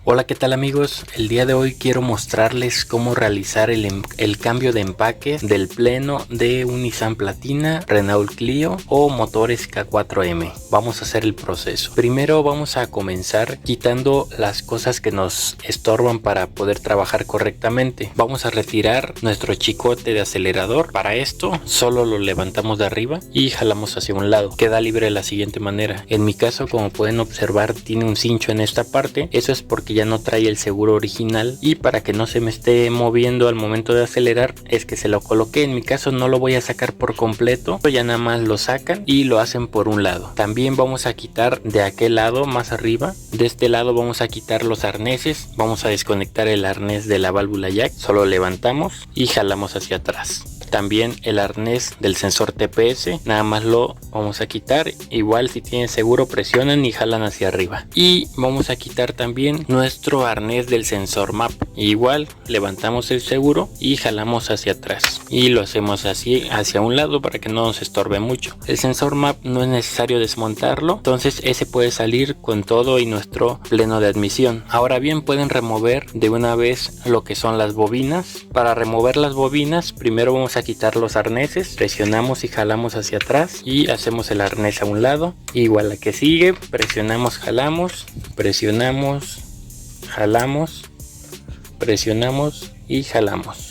Hola, ¿qué tal amigos? El día de hoy quiero mostrarles cómo realizar el cambio de empaque del pleno de un Nissan Platina, Renault Clio o motores K4M. Vamos a hacer el proceso. Primero vamos a comenzar quitando las cosas que nos estorban para poder trabajar correctamente. Vamos a retirar nuestro chicote de acelerador. Para esto solo lo levantamos de arriba y jalamos hacia un lado. Queda libre de la siguiente manera. En mi caso, como pueden observar, tiene un cincho en esta parte. Eso es porque ya no trae el seguro original, y para que no se me esté moviendo al momento de acelerar es que se lo coloqué. En mi caso no lo voy a sacar por completo, ya nada más lo sacan y lo hacen por un lado. También vamos a quitar de aquel lado más arriba. De este lado vamos a quitar los arneses. Vamos a desconectar el arnés de la válvula jack, solo levantamos y jalamos hacia atrás. También el arnés del sensor TPS, nada más lo vamos a quitar. Igual, si tienen seguro, presionan y jalan hacia arriba. Y vamos a quitar también nuestro arnés del sensor MAP. Igual levantamos el seguro y jalamos hacia atrás, y lo hacemos así hacia un lado para que no nos estorbe mucho. El sensor MAP no es necesario desmontarlo, entonces ese puede salir con todo y nuestro pleno de admisión. Ahora bien, pueden remover de una vez lo que son las bobinas. Para remover las bobinas, primero vamos a quitar los arneses, presionamos y jalamos hacia atrás y hacemos el arnés a un lado. Igual la que sigue, presionamos, jalamos, presionamos, jalamos, presionamos y jalamos.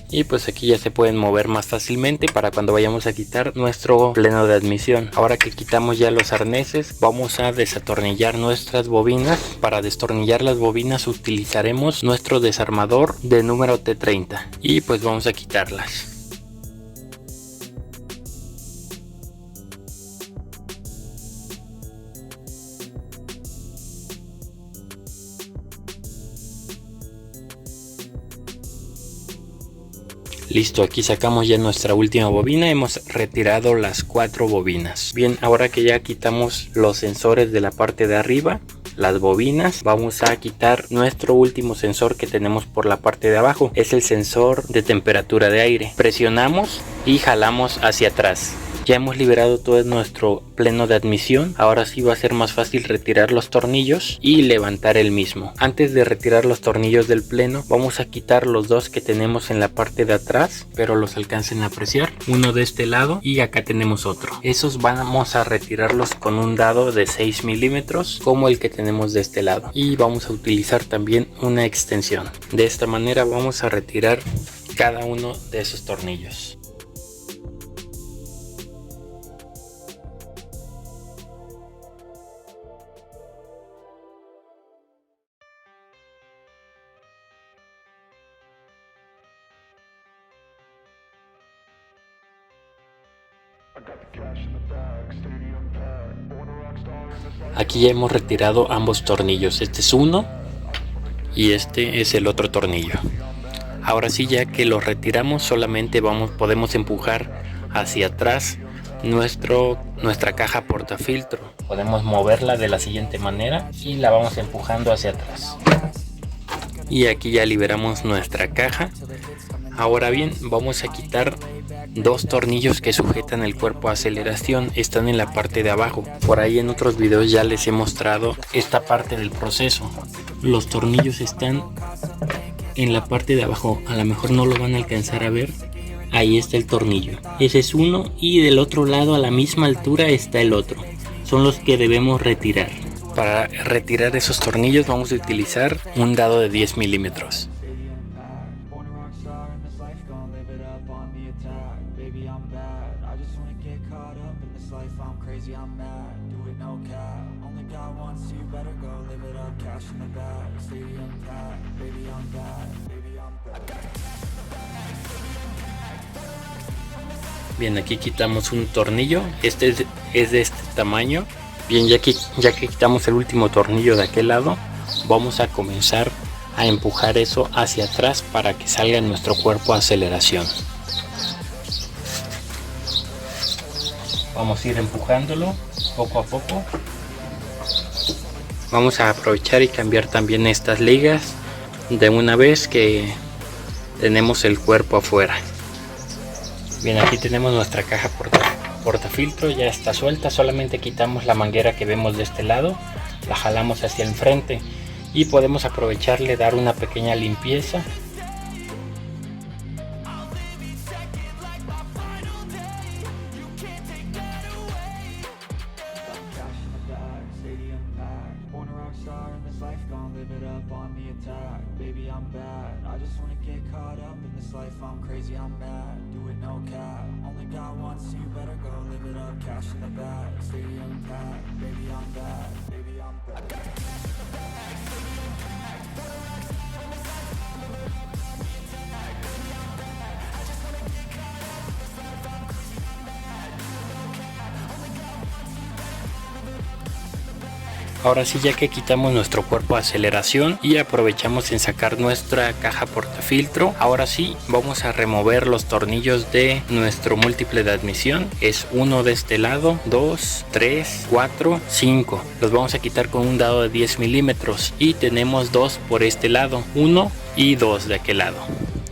Y pues aquí ya se pueden mover más fácilmente para cuando vayamos a quitar nuestro pleno de admisión. Ahora que quitamos ya los arneses, vamos a desatornillar nuestras bobinas. Para destornillar las bobinas utilizaremos nuestro desarmador de número T30 y pues vamos a quitarlas. Listo, aquí sacamos ya nuestra última bobina. Hemos retirado las 4 bobinas. Bien, ahora que ya quitamos los sensores de la parte de arriba, las bobinas, vamos a quitar nuestro último sensor que tenemos por la parte de abajo. Es el sensor de temperatura de aire. Presionamos y jalamos hacia atrás. Ya hemos liberado todo nuestro pleno de admisión. Ahora sí va a ser más fácil retirar los tornillos y levantar el mismo. Antes de retirar los tornillos del pleno, vamos a quitar los dos que tenemos en la parte de atrás, pero los alcancen a apreciar. Uno de este lado y acá tenemos otro. Esos vamos a retirarlos con un dado de 6 milímetros como el que tenemos de este lado. Y vamos a utilizar también una extensión. De esta manera vamos a retirar cada uno de esos tornillos. Aquí ya hemos retirado ambos tornillos. Este es uno y este es el otro tornillo. Ahora sí, ya que los retiramos, solamente podemos empujar hacia atrás nuestra caja portafiltro. Podemos moverla de la siguiente manera y la vamos empujando hacia atrás. Y aquí ya liberamos nuestra caja. Ahora bien, vamos a quitar dos tornillos que sujetan el cuerpo de aceleración. Están en la parte de abajo. Por ahí en otros videos ya les he mostrado esta parte del proceso. Los tornillos están en la parte de abajo. A lo mejor no lo van a alcanzar a ver. Ahí está el tornillo. Ese es uno, y del otro lado a la misma altura está el otro. Son los que debemos retirar. Para retirar esos tornillos vamos a utilizar un dado de 10 milímetros. Bien, aquí quitamos un tornillo. Este es de este tamaño. Bien, ya que quitamos el último tornillo de aquel lado, vamos a comenzar a empujar eso hacia atrás para que salga nuestro cuerpo de aceleración. Vamos a ir empujándolo poco a poco. Vamos a aprovechar y cambiar también estas ligas de una vez que tenemos el cuerpo afuera. Bien, aquí tenemos nuestra caja portafiltro, ya está suelta. Solamente quitamos la manguera que vemos de este lado, la jalamos hacia el frente y podemos aprovecharle dar una pequeña limpieza. Ahora sí, ya que quitamos nuestro cuerpo de aceleración y aprovechamos en sacar nuestra caja portafiltro, ahora sí vamos a remover los tornillos de nuestro múltiple de admisión. Es uno de este lado, 2, 3, 4, 5. Los vamos a quitar con un dado de 10 milímetros y tenemos 2 por este lado, 1 y 2 de aquel lado,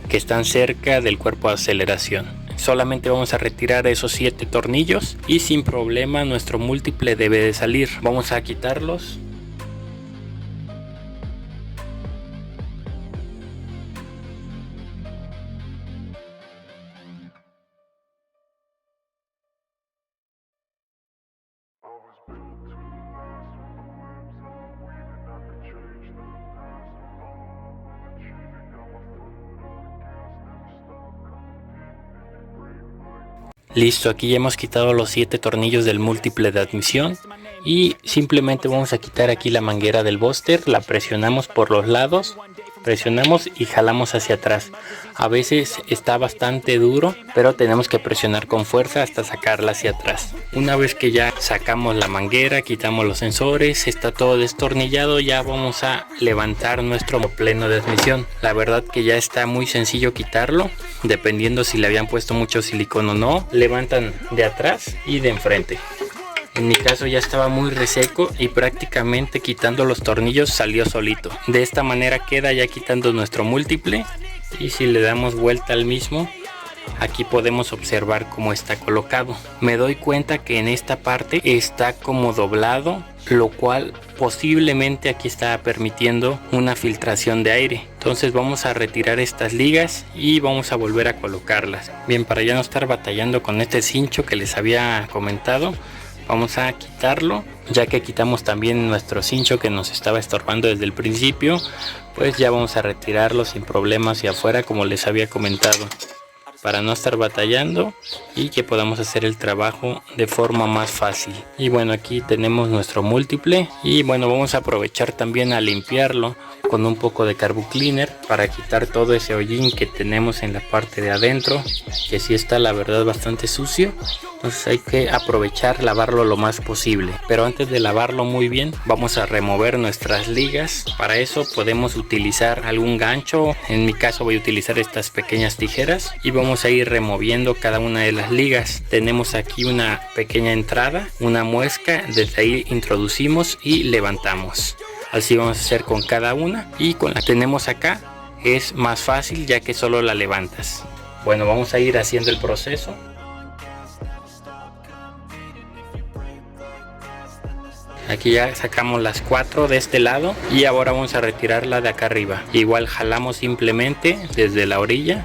que están cerca del cuerpo de aceleración. Solamente vamos a retirar esos 7 tornillos y sin problema nuestro múltiple debe de salir. Vamos a quitarlos. Listo, aquí ya hemos quitado los 7 tornillos del múltiple de admisión y simplemente vamos a quitar aquí la manguera del búster, la presionamos por los lados, presionamos y jalamos hacia atrás. A veces está bastante duro, pero tenemos que presionar con fuerza hasta sacarla hacia atrás. Una vez que ya sacamos la manguera, quitamos los sensores, está todo destornillado, ya vamos a levantar nuestro pleno de admisión. La verdad que ya está muy sencillo quitarlo, dependiendo si le habían puesto mucho silicón o no. Levantan de atrás y de enfrente. En mi caso ya estaba muy reseco y prácticamente quitando los tornillos salió solito. De esta manera queda ya quitando nuestro múltiple, y si le damos vuelta al mismo, aquí podemos observar cómo está colocado. Me doy cuenta que en esta parte está como doblado, lo cual posiblemente aquí está permitiendo una filtración de aire. Entonces vamos a retirar estas ligas y vamos a volver a colocarlas. Bien, para ya no estar batallando con este cincho que les había comentado, vamos a quitarlo. Ya que quitamos también nuestro cincho que nos estaba estorbando desde el principio, pues ya vamos a retirarlo sin problemas hacia afuera, como les había comentado, para no estar batallando y que podamos hacer el trabajo de forma más fácil. Y bueno, aquí tenemos nuestro múltiple y bueno, vamos a aprovechar también a limpiarlo con un poco de Carbu Cleaner para quitar todo ese hollín que tenemos en la parte de adentro, que sí está la verdad bastante sucio. Entonces hay que aprovechar lavarlo lo más posible, pero antes de lavarlo muy bien vamos a remover nuestras ligas. Para eso podemos utilizar algún gancho, en mi caso voy a utilizar estas pequeñas tijeras y vamos a ir removiendo cada una de las ligas. Tenemos aquí una pequeña entrada, una muesca, desde ahí introducimos y levantamos. Así vamos a hacer con cada una, y con la que tenemos acá es más fácil ya que solo la levantas. Bueno, vamos a ir haciendo el proceso. Aquí ya sacamos las 4 de este lado y ahora vamos a retirarla de acá arriba. Igual jalamos simplemente desde la orilla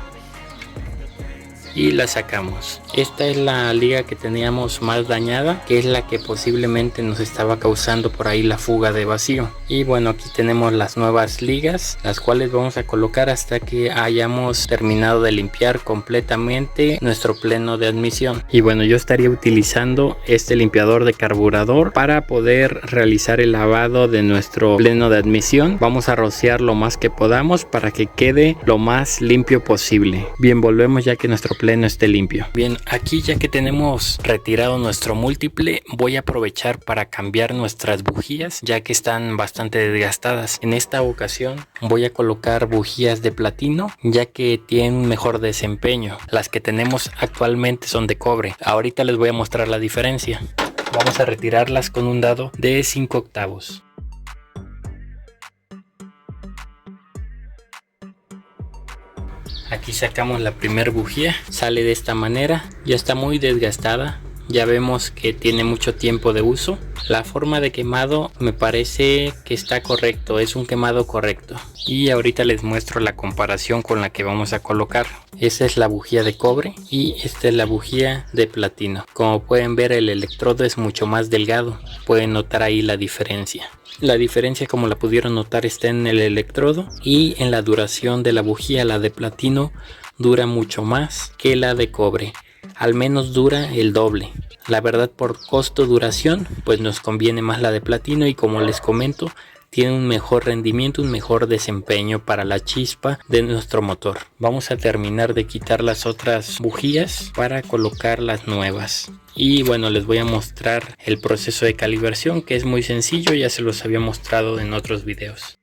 y la sacamos. Esta es la liga que teníamos más dañada, que es la que posiblemente nos estaba causando por ahí la fuga de vacío. Y bueno, aquí tenemos las nuevas ligas, las cuales vamos a colocar hasta que hayamos terminado de limpiar completamente nuestro pleno de admisión. Y bueno, yo estaría utilizando este limpiador de carburador para poder realizar el lavado de nuestro pleno de admisión. Vamos a rociar lo más que podamos para que quede lo más limpio posible. Bien, volvemos ya que nuestro pleno esté limpio. Bien, aquí ya que tenemos retirado nuestro múltiple, voy a aprovechar para cambiar nuestras bujías, ya que están bastante desgastadas. En esta ocasión voy a colocar bujías de platino, ya que tienen un mejor desempeño. Las que tenemos actualmente son de cobre. Ahorita les voy a mostrar la diferencia. Vamos a retirarlas con un dado de 5 octavos. Aquí sacamos la primera bujía, sale de esta manera, ya está muy desgastada, Ya vemos que tiene mucho tiempo de uso. La forma de quemado me parece que está correcto, es un quemado correcto. Y ahorita les muestro la comparación con la que vamos a colocar. Esta es la bujía de cobre y esta es la bujía de platino. Como pueden ver, el electrodo es mucho más delgado. Pueden notar ahí la diferencia. La diferencia, como la pudieron notar, está en el electrodo y en la duración de la bujía. La de platino dura mucho más que la de cobre. Al menos dura el doble. La verdad, por costo duración pues nos conviene más la de platino, y como les comento, tiene un mejor rendimiento, un mejor desempeño para la chispa de nuestro motor. Vamos a terminar de quitar las otras bujías para colocar las nuevas. Y bueno, les voy a mostrar el proceso de calibración, que es muy sencillo, ya se los había mostrado en otros videos.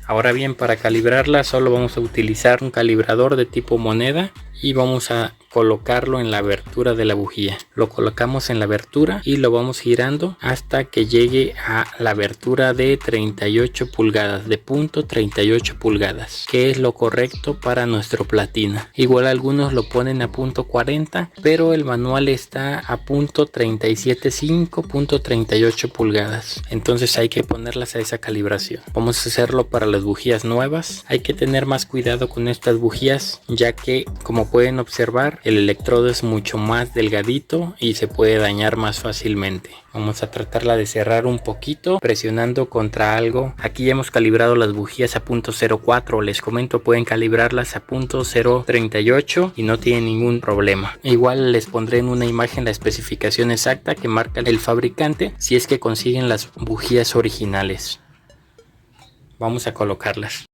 Ahora bien, para calibrarla solo vamos a utilizar un calibrador de tipo moneda y vamos a colocarlo en la abertura de la bujía. Lo colocamos en la abertura y lo vamos girando hasta que llegue a la abertura de 38 pulgadas, de punto 38 pulgadas, que es lo correcto para nuestro platino. Igual algunos lo ponen a punto 40, pero el manual está a punto 37.5, punto 38 pulgadas. Entonces hay que ponerlas a esa calibración. Vamos a hacerlo para las bujías nuevas. Hay que tener más cuidado con estas bujías, ya que, como pueden observar, el electrodo es mucho más delgadito y se puede dañar más fácilmente. Vamos a tratarla de cerrar un poquito presionando contra algo. Aquí ya hemos calibrado las bujías a punto 04. Les comento, pueden calibrarlas a punto 038 y no tienen ningún problema. Igual les pondré en una imagen la especificación exacta que marca el fabricante si es que consiguen las bujías originales. Vamos a colocarlas.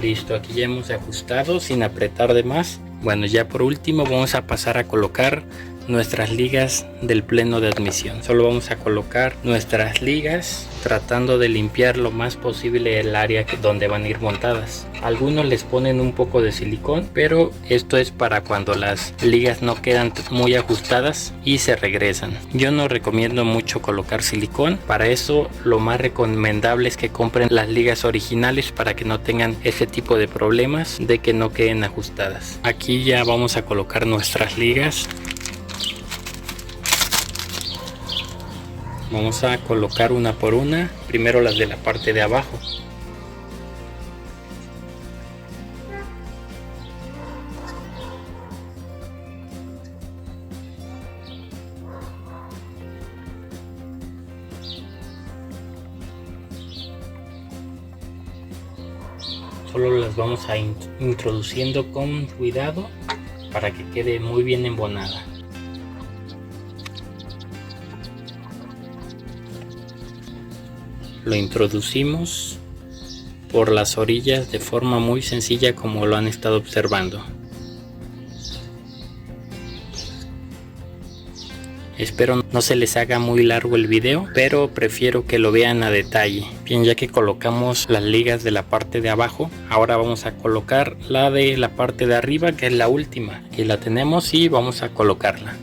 Listo, aquí ya hemos ajustado sin apretar de más. Bueno, ya por último vamos a pasar a colocar nuestras ligas del pleno de admisión. Solo vamos a colocar nuestras ligas tratando de limpiar lo más posible el área donde van a ir montadas. Algunos les ponen un poco de silicón, pero esto es para cuando las ligas no quedan muy ajustadas y se regresan. Yo no recomiendo mucho colocar silicón. Para eso lo más recomendable es que compren las ligas originales para que no tengan ese tipo de problemas de que no queden ajustadas. Aquí ya vamos a colocar nuestras ligas. Vamos a colocar una por una, primero las de la parte de abajo. Solo las vamos a introduciendo con cuidado para que quede muy bien embonada. Lo introducimos por las orillas de forma muy sencilla, como lo han estado observando. Espero no se les haga muy largo el video, pero prefiero que lo vean a detalle. Bien, ya que colocamos las ligas de la parte de abajo, ahora vamos a colocar la de la parte de arriba, que es la última. Aquí la tenemos y vamos a colocarla.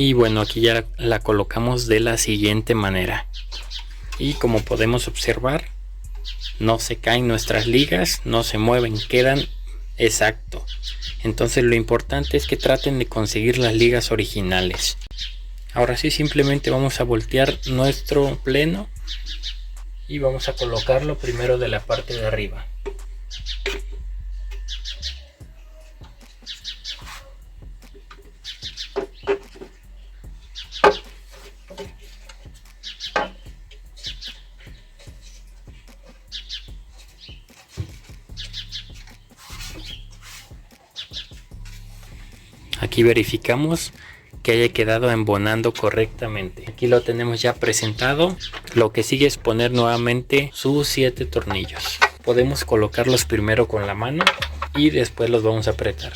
Y bueno, aquí ya la colocamos de la siguiente manera. Y como podemos observar, no se caen nuestras ligas, no se mueven, quedan exacto. Entonces lo importante es que traten de conseguir las ligas originales. Ahora sí, simplemente vamos a voltear nuestro pleno y vamos a colocarlo primero de la parte de arriba. Aquí verificamos que haya quedado embonando correctamente. Aquí lo tenemos ya presentado. Lo que sigue es poner nuevamente sus 7 tornillos. Podemos colocarlos primero con la mano y después los vamos a apretar.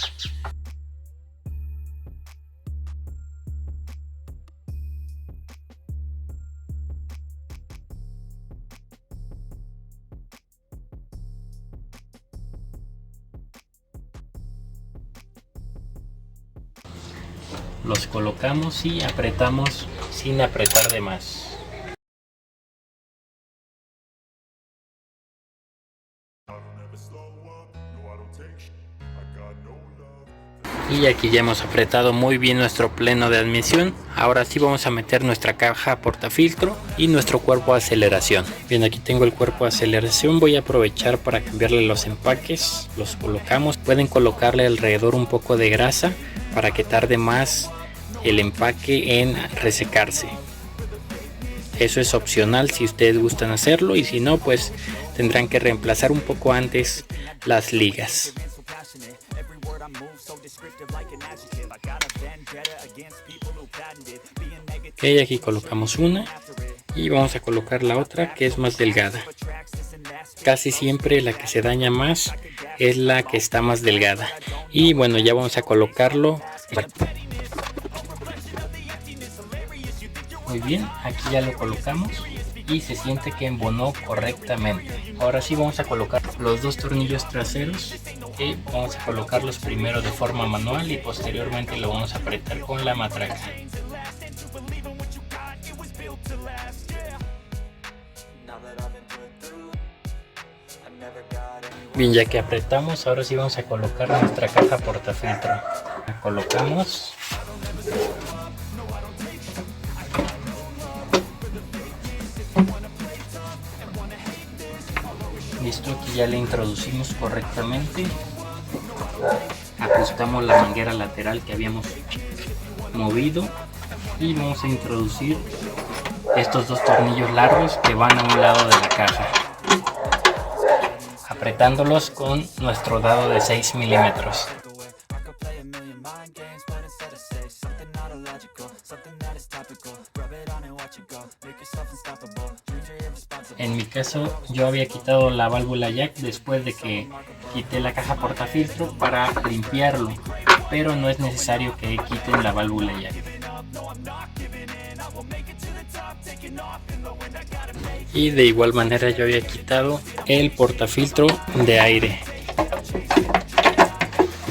Los colocamos y apretamos sin apretar de más. Y aquí ya hemos apretado muy bien nuestro pleno de admisión. Ahora sí vamos a meter nuestra caja portafiltro y nuestro cuerpo de aceleración. Bien, aquí tengo el cuerpo de aceleración. Voy a aprovechar para cambiarle los empaques. Los colocamos. Pueden colocarle alrededor un poco de grasa para que tarde más el empaque en resecarse. Eso es opcional si ustedes gustan hacerlo, y si no, pues tendrán que reemplazar un poco antes las ligas. Ok, aquí colocamos una y vamos a colocar la otra, que es más delgada. Casi siempre la que se daña más es la que está más delgada. Y bueno, ya vamos a colocarlo. Muy bien, aquí ya lo colocamos y se siente que embonó correctamente. Ahora sí vamos a colocar los 2 tornillos traseros, que vamos a colocarlos primero de forma manual y posteriormente lo vamos a apretar con la matraca. Bien, ya que apretamos, ahora sí vamos a colocar nuestra caja portafiltro. La colocamos. Listo, aquí ya le introducimos correctamente. Ajustamos la manguera lateral que habíamos movido y vamos a introducir estos 2 tornillos largos que van a un lado de la caja, apretándolos con nuestro dado de 6 milímetros. En mi caso, yo había quitado la válvula jack después de que quité la caja portafiltro para limpiarlo, pero no es necesario que quiten la válvula jack. Y de igual manera yo había quitado el portafiltro de aire.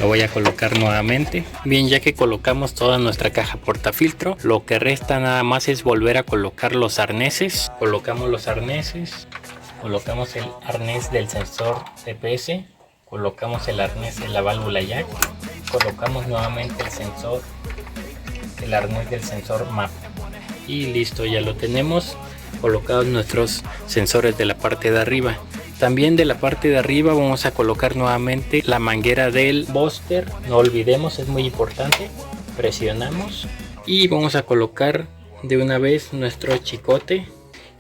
Lo voy a colocar nuevamente. Bien, ya que colocamos toda nuestra caja portafiltro, lo que resta nada más es volver a colocar los arneses. Colocamos los arneses, colocamos el arnés del sensor CPS, colocamos el arnés de la válvula jack, colocamos nuevamente el arnés del sensor MAP y listo, ya lo tenemos colocados nuestros sensores de la parte de arriba. También de la parte de arriba vamos a colocar nuevamente la manguera del booster, no olvidemos, es muy importante. Presionamos y vamos a colocar de una vez nuestro chicote,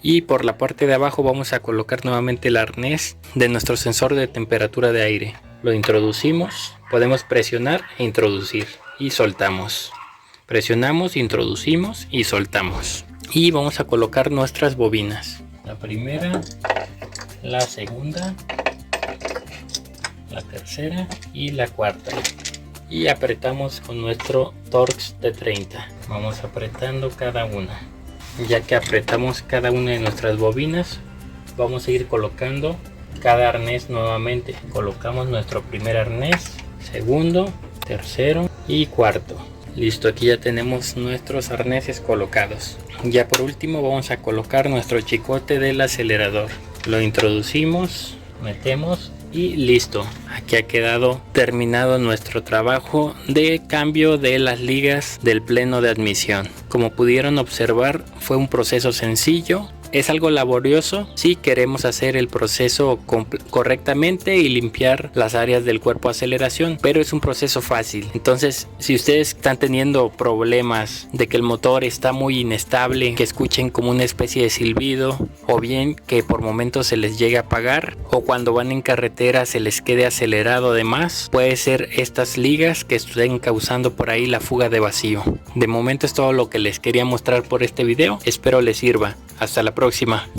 y por la parte de abajo vamos a colocar nuevamente el arnés de nuestro sensor de temperatura de aire. Lo introducimos, podemos presionar e introducir y soltamos. Presionamos, introducimos y soltamos. Y vamos a colocar nuestras bobinas. La primera, la segunda, la tercera y la cuarta. Y apretamos con nuestro Torx T30. Vamos apretando cada una. Ya que apretamos cada una de nuestras bobinas, vamos a ir colocando cada arnés nuevamente. Colocamos nuestro primer arnés, segundo, tercero y cuarto. Listo, aquí ya tenemos nuestros arneses colocados. Ya por último vamos a colocar nuestro chicote del acelerador. Lo introducimos, metemos y listo. Aquí ha quedado terminado nuestro trabajo de cambio de las ligas del pleno de admisión. Como pudieron observar, fue un proceso sencillo. Es algo laborioso si queremos hacer el proceso correctamente y limpiar las áreas del cuerpo de aceleración, pero es un proceso fácil. Entonces, si ustedes están teniendo problemas de que el motor está muy inestable, que escuchen como una especie de silbido, o bien que por momentos se les llegue a apagar, o cuando van en carretera se les quede acelerado de más, puede ser estas ligas que estén causando por ahí la fuga de vacío. De momento es todo lo que les quería mostrar por este video. Espero les sirva. Hasta la próxima.